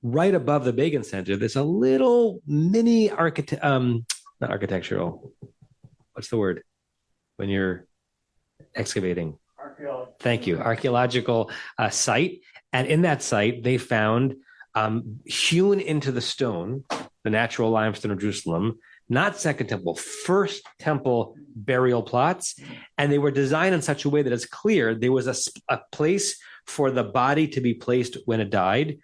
Right above the Begin Center, there's a little mini not architectural. What's the word when you're excavating? Thank you. Archaeological site. And in that site, they found hewn into the stone, the natural limestone of Jerusalem, not Second Temple, First Temple burial plots. And they were designed in such a way that it's clear there was a place for the body to be placed when it died.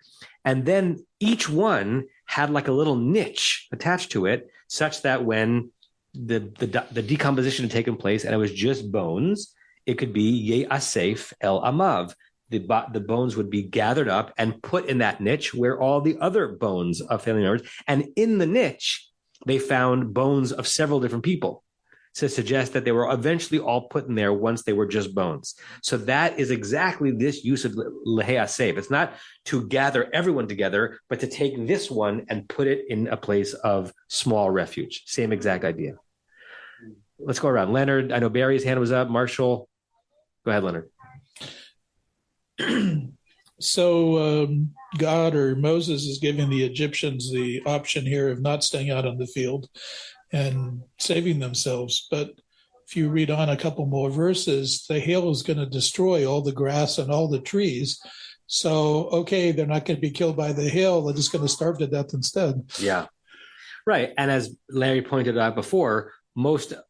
And then each one had a little niche attached to it, such that when the decomposition had taken place and it was just bones, it could be Ye'asef el Amav. The bones would be gathered up and put in that niche where all the other bones of family members. And in the niche, they found bones of several different people to suggest that they were eventually all put in there once they were just bones. So that is exactly this use of Le'asef. It's not to gather everyone together, but to take this one and put it in a place of small refuge. Same exact idea. Let's go around. Leonard, I know Barry's hand was up. Marshall, go ahead, Leonard. So God or Moses is giving the Egyptians the option here of not staying out on the field and saving themselves. But if you read on a couple more verses, the hail is going to destroy all the grass and all the trees. So, okay, they're not going to be killed by the hail. They're just going to starve to death instead. Yeah. Right. And as Larry pointed out before,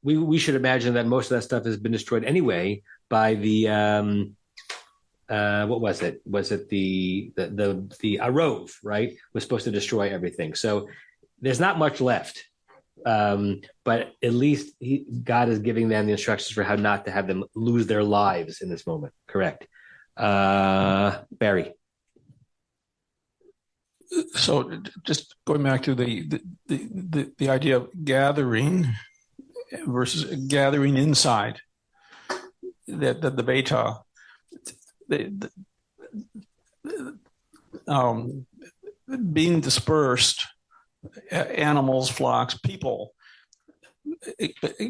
we should imagine that most of that stuff has been destroyed anyway by the what was it? Was it the Arov, right? Was supposed to destroy everything. So there's not much left. But at least God is giving them the instructions for how not to have them lose their lives in this moment. Correct. Barry. So just going back to the idea of gathering versus gathering inside, that the beta, being dispersed, animals, flocks, people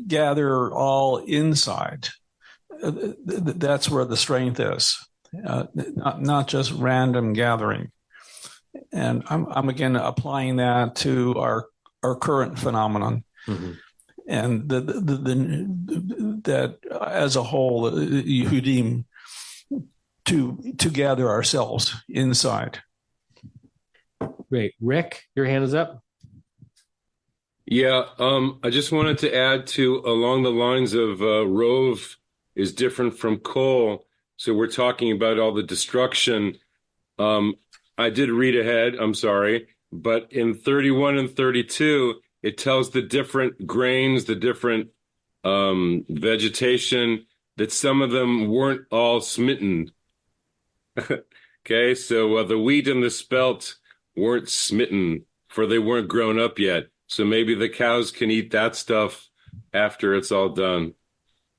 gather all inside. That's where the strength is, not just random gathering. And I'm again applying that to our current phenomenon, and that as a whole, Yehudim to gather ourselves inside. Great, Rick, your hand is up. Yeah, I just wanted to add to along the lines of Rove is different from Kol. So we're talking about all the destruction. I did read ahead, I'm sorry, but in 31 and 32, it tells the different grains, the different vegetation, that some of them weren't all smitten. Okay, so the wheat and the spelt weren't smitten, for they weren't grown up yet. So maybe the cows can eat that stuff after it's all done.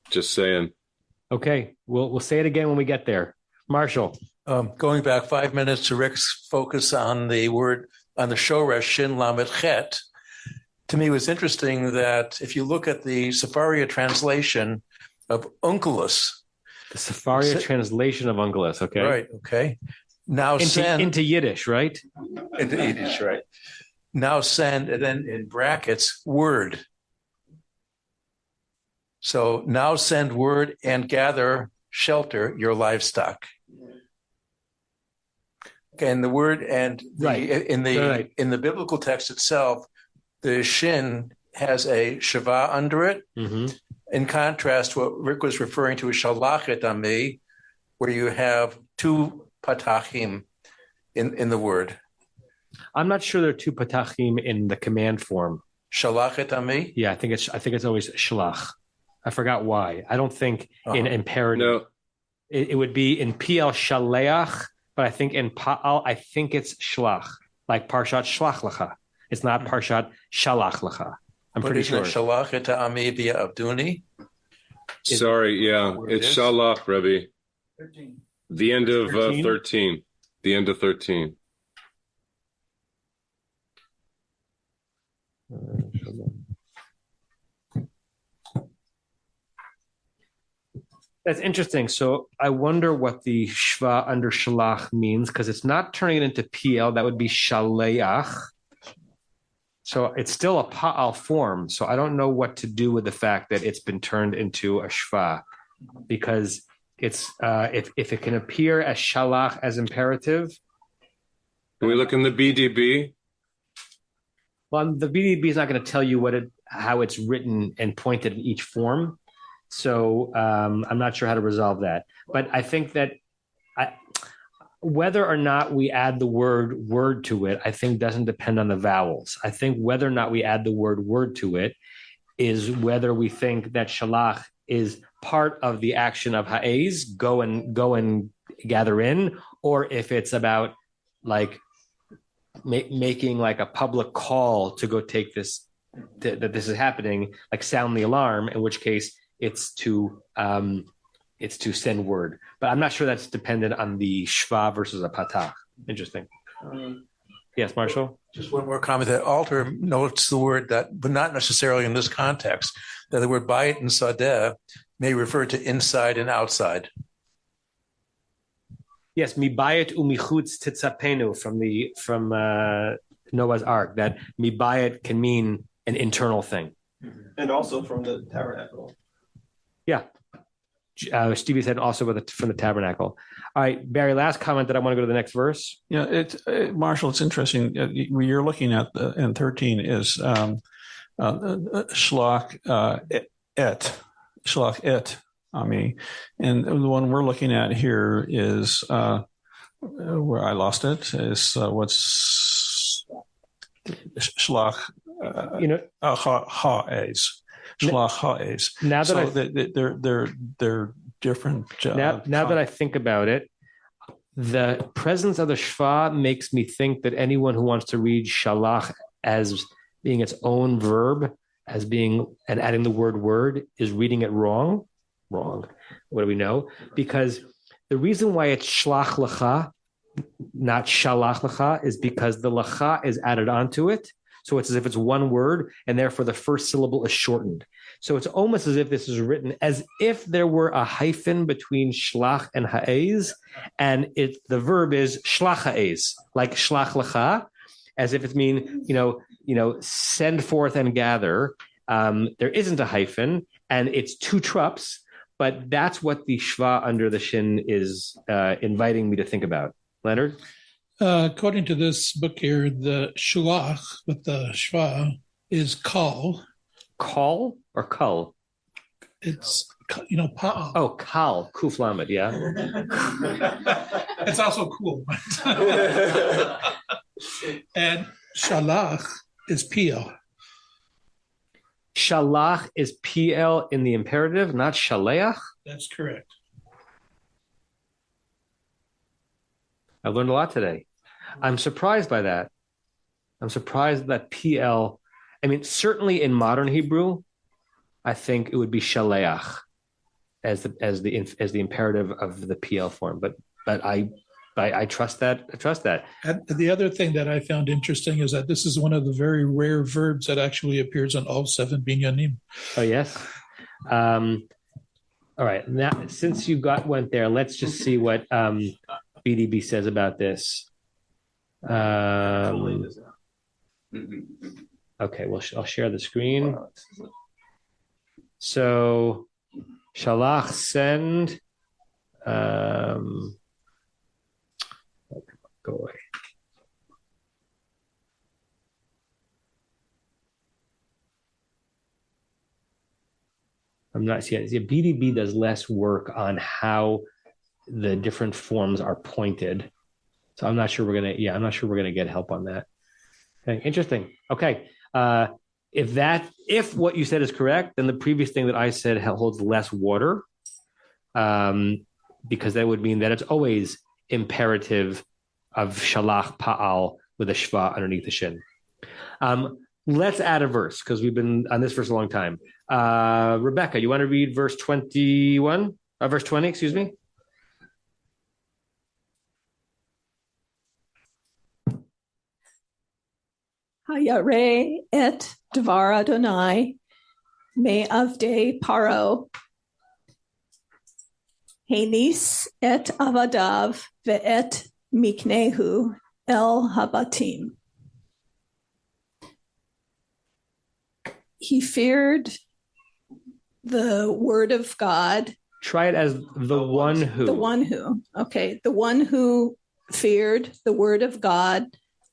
Just saying. Okay, we'll say it again when we get there. Marshall. Going back 5 minutes to Rick's focus on the word, on the shoresh, shin lamed chet, to me it was interesting that if you look at the Sepharia translation of unculus. The Sepharia translation of unculus, okay. Right, okay. Now into Yiddish, right? Into Yiddish, right. Now send, and then in brackets, word. So now send word and gather, shelter your livestock. Okay, and the word and in the biblical text itself, the shin has a shava under it. Mm-hmm. In contrast, what Rick was referring to is shalachet ami, where you have two patachim in the word. I'm not sure there are two patachim in the command form. Shalachet ami? Yeah, I think it's always shalach. I forgot why. I don't think in imperative. No. It would be in PL shaleach, but I think in Pa'al, I think it's shlach, like Parshat Shlach Lecha. It's not Parshat Shalach Lecha. I'm pretty sure. Shalach et ami via Abduni? Sorry, yeah. It's Shalach, Rebbe. 13. The end of 13. The end of 13. That's interesting. So I wonder what the shva under shalach means, because it's not turning it into PL. That would be shaleach. So it's still a pa'al form. So I don't know what to do with the fact that it's been turned into a shva, because it's if it can appear as shalach as imperative. Can we look in the BDB? Well, the BDB is not going to tell you how it's written and pointed in each form. So I'm not sure how to resolve that. But I think that whether or not we add the word to it, I think doesn't depend on the vowels. I think whether or not we add the word to it is whether we think that shalach is part of the action of ha'ez, go and gather in, or if it's about like making like a public call to go take this, that this is happening, like sound the alarm, in which case it's to send word. But I'm not sure that's dependent on the shva versus a patach. Interesting. Yes, Marshall? Just one more comment. That Alter notes the word that, but not necessarily in this context, that the word bayit and sadeh may refer to inside and outside. Yes, mibayit umichutz titzapenu from Noah's Ark. That mibayit can mean an internal thing, and also from the tabernacle. Yeah, Stevie said also from the tabernacle. All right, Barry. Last comment that I want to go to the next verse. Yeah, Marshall. It's interesting. You're looking at in 13 is shlach et ami, and the one we're looking at here is where I lost it is what's shlach ha'ez. Shlach ha'ez. Now that so they're different. Now that I think about it, the presence of the shva makes me think that anyone who wants to read shalach as being its own verb, as being and adding the word is reading it wrong. What do we know? Because the reason why it's shlach lecha, not shalach lecha, is because the lecha is added onto it. So it's as if it's one word, and therefore the first syllable is shortened. So it's almost as if this is written as if there were a hyphen between shlach and ha'ez, and the verb is shlach ha'ez, like shlach lecha, as if it's mean, send forth and gather. There isn't a hyphen, and it's two trups, but that's what the shva under the shin is inviting me to think about. Leonard? According to this book here, the shulach with the shva is kal. Kal or kal? It's, pa'al. Oh, kal, kuf lamed, yeah. It's also cool. And shalach is pl. Shalach is pl in the imperative, not shaleach? That's correct. I learned a lot today. I'm surprised by that. I'm surprised that PL, certainly in modern Hebrew, I think it would be shaleach as the imperative of the PL form. But I trust that. I trust that. And the other thing that I found interesting is that this is one of the very rare verbs that actually appears on all 7 binyanim. Oh yes. All right. Now, since you went there, let's just see what BDB says about this. Okay, well, I'll share the screen. So, shalach, send. Go away. I'm not seeing. BDB does less work on how the different forms are pointed. So I'm not sure we're gonna get help on that. Okay, interesting. Okay. If what you said is correct, then the previous thing that I said holds less water. Because that would mean that it's always imperative of shalach pa'al with a shva underneath the shin. Let's add a verse because we've been on this verse a long time. Rebecca, you want to read verse 21? Verse 20, excuse me. Hayare et dvar Adonai me'avdei paro henis et avadav ve'et miknehu el habatim. He feared the word of God. Try it as the one who. The one who. Okay. The one who feared the word of God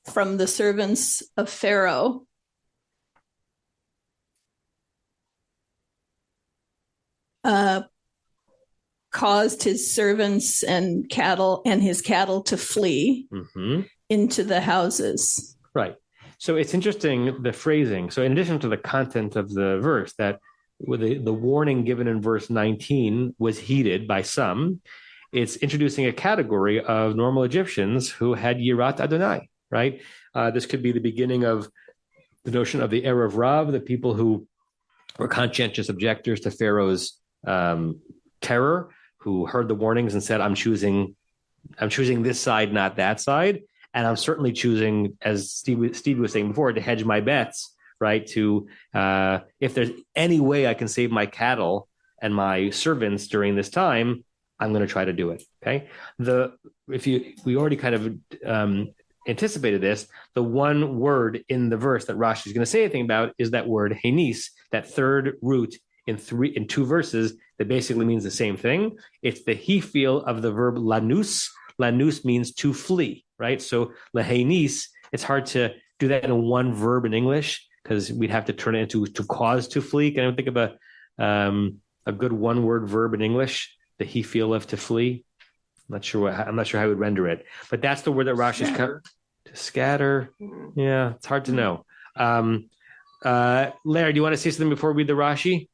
from the servants of Pharaoh. Caused his servants and his cattle to flee into the houses. Right. So it's interesting, the phrasing. So in addition to the content of the verse, that the warning given in verse 19 was heeded by some, it's introducing a category of normal Egyptians who had Yirat Adonai, right? This could be the beginning of the notion of the Erev Rav, the people who were conscientious objectors to Pharaoh's terror, who heard the warnings and said, I'm choosing this side, not that side. And I'm certainly choosing, as Steve was saying before, to hedge my bets, right? To if there's any way I can save my cattle and my servants during this time, I'm going to try to do it. Okay. We already kind of anticipated this. The one word in the verse that Rashi is going to say anything about is that word henis, that third root in two verses that basically means the same thing. It's the he feel of the verb lanus. Lanus means to flee, right? So lehenis, it's hard to do that in one verb in English because we'd have to turn it into to cause to flee. Can I think of a good one word verb in English? The he feel of to flee. I'm not sure how I would render it, but that's the word that Rashi's to scatter. Yeah, it's hard to know. Larry, do you want to say something before we read the Rashi?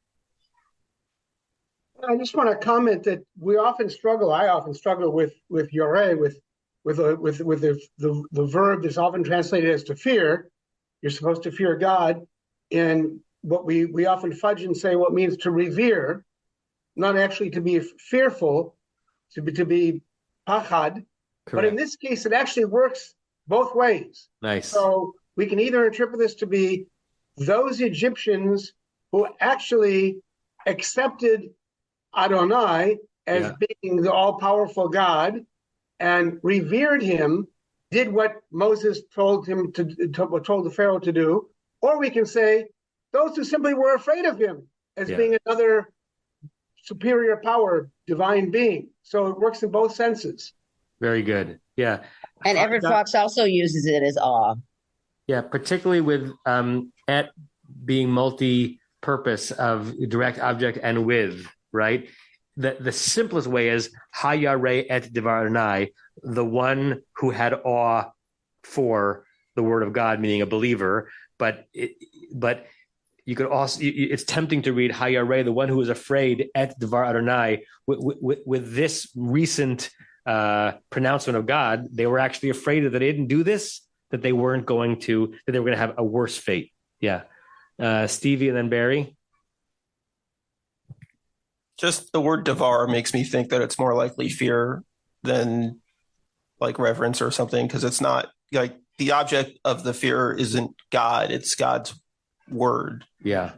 I just want to comment that I often struggle with yoreh, with the verb that's often translated as to fear. You're supposed to fear God, and what we often fudge and say what means to revere, not actually to be fearful, to be pachad. Correct. But in this case, it actually works both ways. Nice. So we can either interpret this to be those Egyptians who actually accepted Adonai as being the all-powerful God and revered him, did what Moses told the Pharaoh to do, or we can say those who simply were afraid of him as being another superior power, divine being. So it works in both senses. Very good. Yeah. And Everett Fox also uses it as awe. Yeah, particularly with et being multi-purpose of direct object and with, right? The simplest way is hayare et divar Adonai, the one who had awe for the word of God, meaning a believer. But you could also, it's tempting to read hayare, the one who was afraid et divar Adonai. With this recent pronouncement of God, they were actually afraid that they didn't do this, that they were going to have a worse fate. Yeah. Stevie and then Barry. Just the word devar makes me think that it's more likely fear than like reverence or something, because it's not like the object of the fear isn't God, it's God's word. Yeah.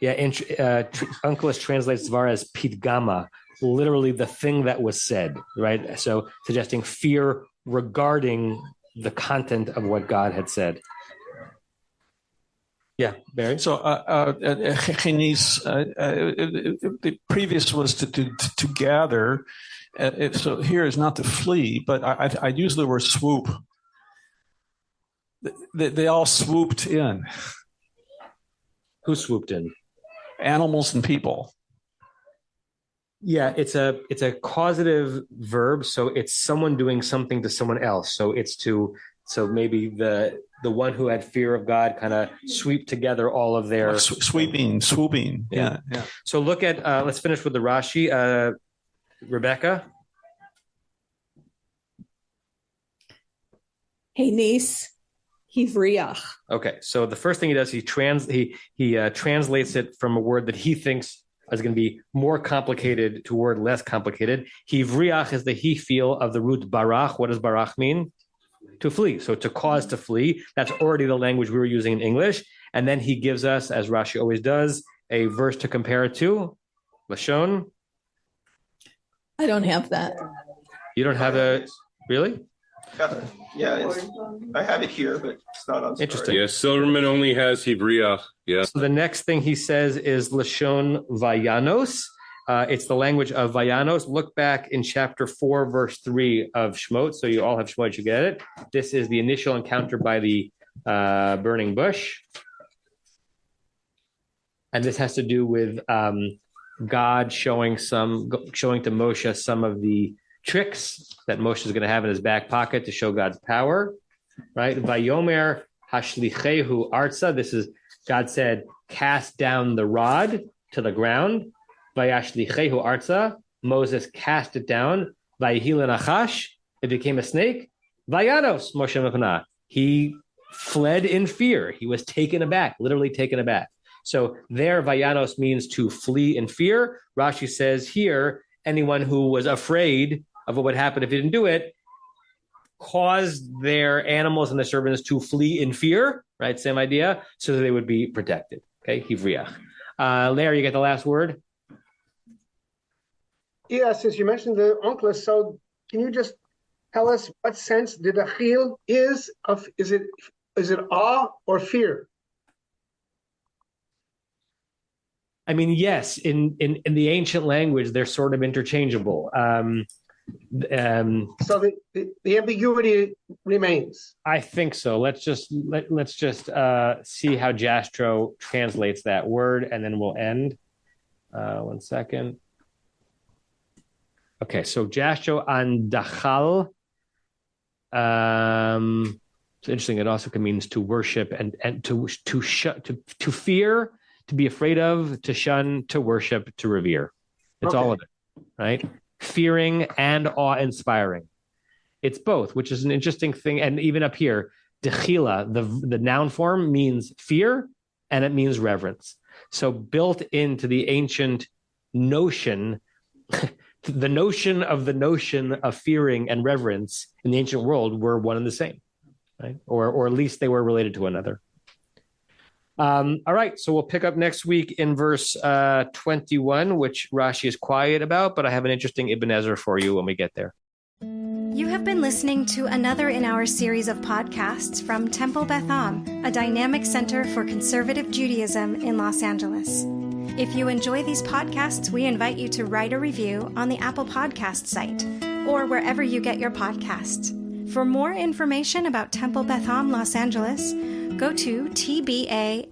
And Uncleus translates devar as pitgama, literally the thing that was said, right? So suggesting fear regarding the content of what God had said. Yeah, Barry. So, the previous was to gather. So here is not to flee, but I use the word swoop. They all swooped in. Who swooped in? Animals and people. Yeah, it's a causative verb, so it's someone doing something to someone else. So maybe the one who had fear of God kind of sweep together all of their swooping. Yeah. So look at let's finish with the Rashi. Rebecca. Henis hivriach. Okay, so the first thing he does, he translates it from a word that he thinks is going to be more complicated to a word less complicated. Hivriach is the he feel of the root barach. What does barach mean? To flee. So to cause to flee. That's already the language we were using in English. And then he gives us, as Rashi always does, a verse to compare it to. Lashon. I don't have that. You don't have a really? Yeah, I have it here, but it's not on. Interesting. Yeah, Silverman only has Hibriach. Yeah. So the next thing he says is Lashon Vayanos. It's the language of Vayanos. Look back in chapter 4, verse 3 of Shemot. So you all have Shemot, you get it. This is the initial encounter by the burning bush. And this has to do with God showing to Moshe some of the tricks that Moshe is going to have in his back pocket to show God's power, right? Vayomer hashlichehu arza. This is, God said, cast down the rod to the ground. Vayashlichehu arza. Moses cast it down. Vayihil nachash. It became a snake. Vayanos Moshe mepana. He fled in fear. He was taken aback, literally taken aback. So there, Vayanos means to flee in fear. Rashi says here, anyone who was afraid of what would happen if he didn't do it caused their animals and the servants to flee in fear, right? Same idea, so that they would be protected. Okay, hivriach. Larry, you get the last word? Yeah, since you mentioned the onkelos, so can you just tell us what sense the dachil is of? Is it awe or fear? I mean, yes, in the ancient language, they're sort of interchangeable. So the ambiguity remains. I think so. Let's just see how Jastrow translates that word, and then we'll end. 1 second. Okay, so Jastrow on dachal. It's interesting. It also means to worship and to fear, to be afraid of, to shun, to worship, to revere. It's all of it, right? Fearing and awe-inspiring. It's both, which is an interesting thing. And even up here, dechila, the noun form means fear and it means reverence. So built into the ancient notion, the notion of fearing and reverence in the ancient world were one and the same, right? Or at least they were related to one another. All right, so we'll pick up next week in verse 21, which Rashi is quiet about, but I have an interesting Ibn Ezra for you when we get there. You have been listening to another in our series of podcasts from Temple Beth Am, a dynamic center for conservative Judaism in Los Angeles. If you enjoy these podcasts, we invite you to write a review on the Apple Podcast site or wherever you get your podcasts. For more information about Temple Beth Am Los Angeles, go to tbala.org.